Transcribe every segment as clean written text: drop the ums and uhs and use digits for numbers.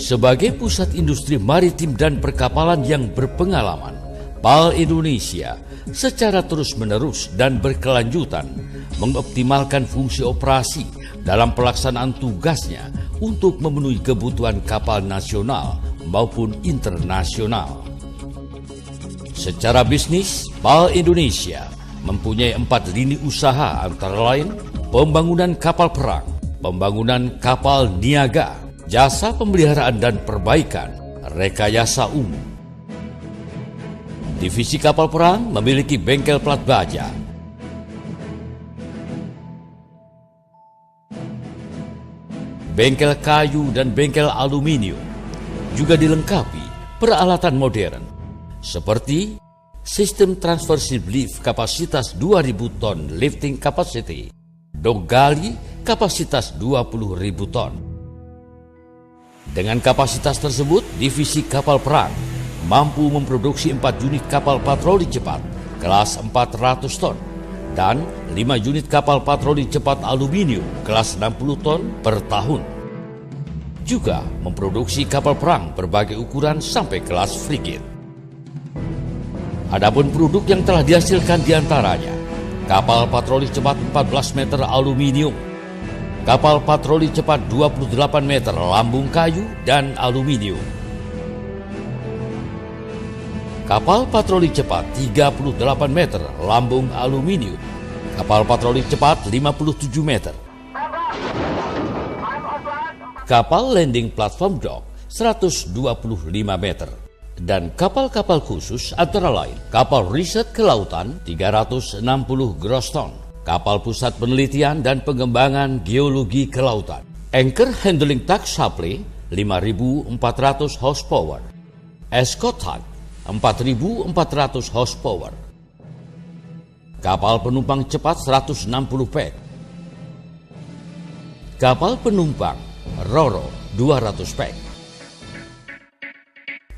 Sebagai pusat industri maritim dan perkapalan yang berpengalaman, PAL Indonesia secara terus-menerus dan berkelanjutan mengoptimalkan fungsi operasi dalam pelaksanaan tugasnya untuk memenuhi kebutuhan kapal nasional maupun internasional. Secara bisnis, PAL Indonesia mempunyai 4 lini usaha antara lain pembangunan kapal perang, pembangunan kapal niaga, jasa pemeliharaan dan perbaikan, rekayasa umum. Divisi kapal perang memiliki bengkel plat baja, bengkel kayu dan bengkel aluminium, juga dilengkapi peralatan modern seperti sistem transversive lift kapasitas 2000 ton lifting capacity, dok gali kapasitas 20.000 ton. Dengan kapasitas tersebut, divisi kapal perang mampu memproduksi 4 unit kapal patroli cepat kelas 400 ton dan 5 unit kapal patroli cepat aluminium kelas 60 ton per tahun. Juga memproduksi kapal perang berbagai ukuran sampai kelas frigate. Adapun produk yang telah dihasilkan diantaranya kapal patroli cepat 14 meter aluminium, kapal patroli cepat 28 meter lambung kayu dan aluminium, kapal patroli cepat 38 meter lambung aluminium, kapal patroli cepat 57 meter, kapal landing platform dock 125 meter, dan kapal-kapal khusus antara lain kapal riset kelautan 360 gross ton, kapal pusat penelitian dan pengembangan geologi kelautan, anchor handling tug supply 5.400 horsepower, escort tug 4.400 horsepower, kapal penumpang cepat 160 pek, kapal penumpang Roro 200 pek.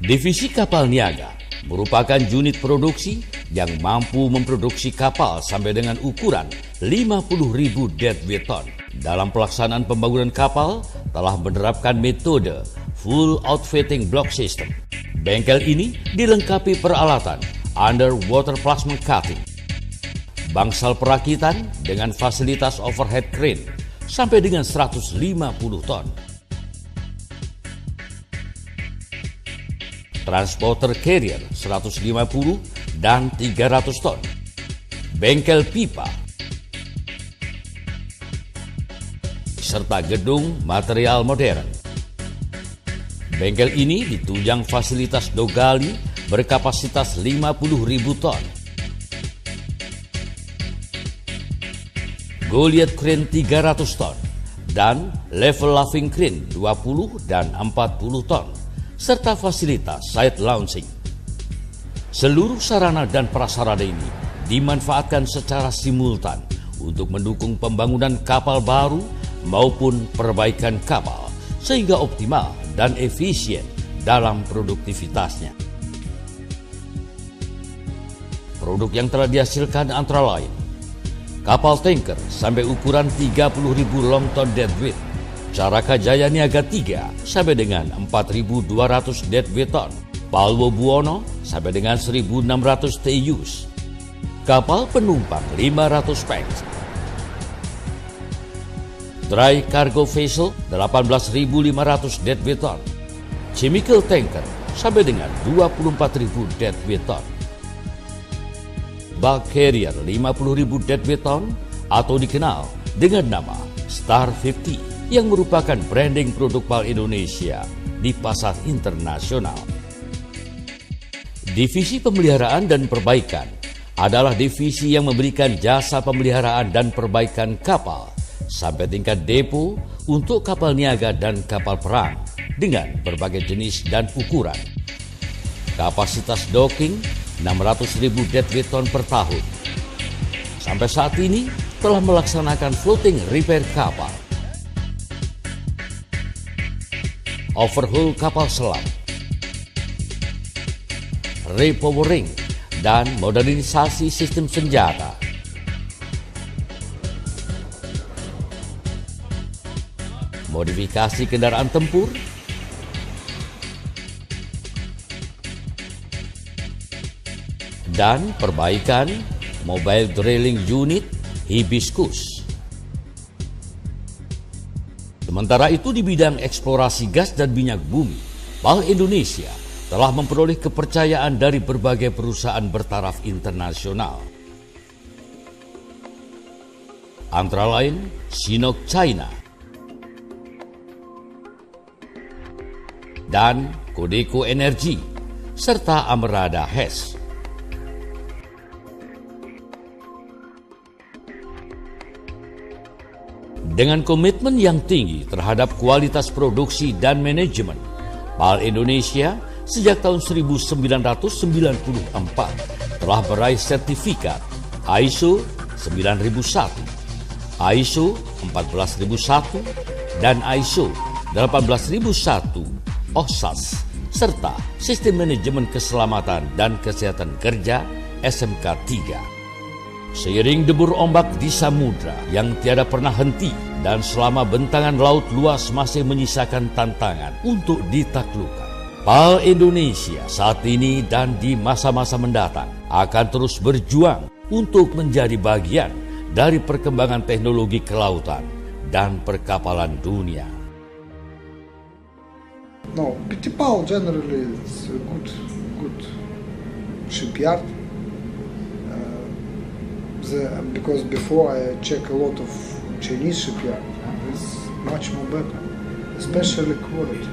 Divisi kapal niaga merupakan unit produksi yang mampu memproduksi kapal sampai dengan ukuran 50.000 deadweight ton. Dalam pelaksanaan pembangunan kapal telah menerapkan metode full outfitting block system. Bengkel ini dilengkapi peralatan underwater plasma cutting, bangsal perakitan dengan fasilitas overhead crane sampai dengan 150 ton, transporter carrier 150 dan 300 ton, bengkel pipa, serta gedung material modern. Bengkel ini ditunjang fasilitas dogali berkapasitas 50.000 ton, Goliath crane 300 ton, dan level laving crane 20 dan 40 ton, serta fasilitas side launching. Seluruh sarana dan prasarana ini dimanfaatkan secara simultan untuk mendukung pembangunan kapal baru maupun perbaikan kapal sehingga optimal dan efisien dalam produktivitasnya. Produk yang telah dihasilkan antara lain kapal tanker sampai ukuran 30.000 long ton deadweight, Caraka Jaya Niaga 3 sampai dengan 4.200 deadweight ton, Palwo Buwono sampai dengan 1.600 TEUs, kapal penumpang 500 pek, dry cargo vessel 18.500 deadweight ton, chemical tanker sampai dengan 24.000 deadweight ton, bulk carrier 50.000 deadweight ton atau dikenal dengan nama Star 50 yang merupakan branding produk PAL Indonesia di pasar internasional. Divisi pemeliharaan dan perbaikan adalah divisi yang memberikan jasa pemeliharaan dan perbaikan kapal sampai tingkat depo untuk kapal niaga dan kapal perang dengan berbagai jenis dan ukuran. Kapasitas docking 600.000 deadweight ton per tahun. Sampai saat ini telah melaksanakan floating repair kapal, overhaul kapal selam, repowering, dan modernisasi sistem senjata. modifikasi kendaraan tempur, dan perbaikan Mobile Drilling Unit Hibiscus. Sementara itu di bidang eksplorasi gas dan minyak bumi, PAL Indonesia telah memperoleh kepercayaan dari berbagai perusahaan bertaraf internasional. Antara lain Sinopec China dan Codeco Energy serta Amerada Hess. Dengan komitmen yang tinggi terhadap kualitas produksi dan manajemen, PAL Indonesia sejak tahun 1994 telah meraih sertifikat ISO 9001, ISO 14001, dan ISO 18001 OHSAS, serta Sistem Manajemen Keselamatan dan Kesehatan Kerja SMK 3. Seiring debur ombak di samudra yang tiada pernah henti dan selama bentangan laut luas masih menyisakan tantangan untuk ditaklukkan, PAL Indonesia saat ini dan di masa-masa mendatang akan terus berjuang untuk menjadi bagian dari perkembangan teknologi kelautan dan perkapalan dunia. No, PT PAL generally is a good shipyard. Because before I check a lot of Chinese shipyard, it's much more better, especially quality.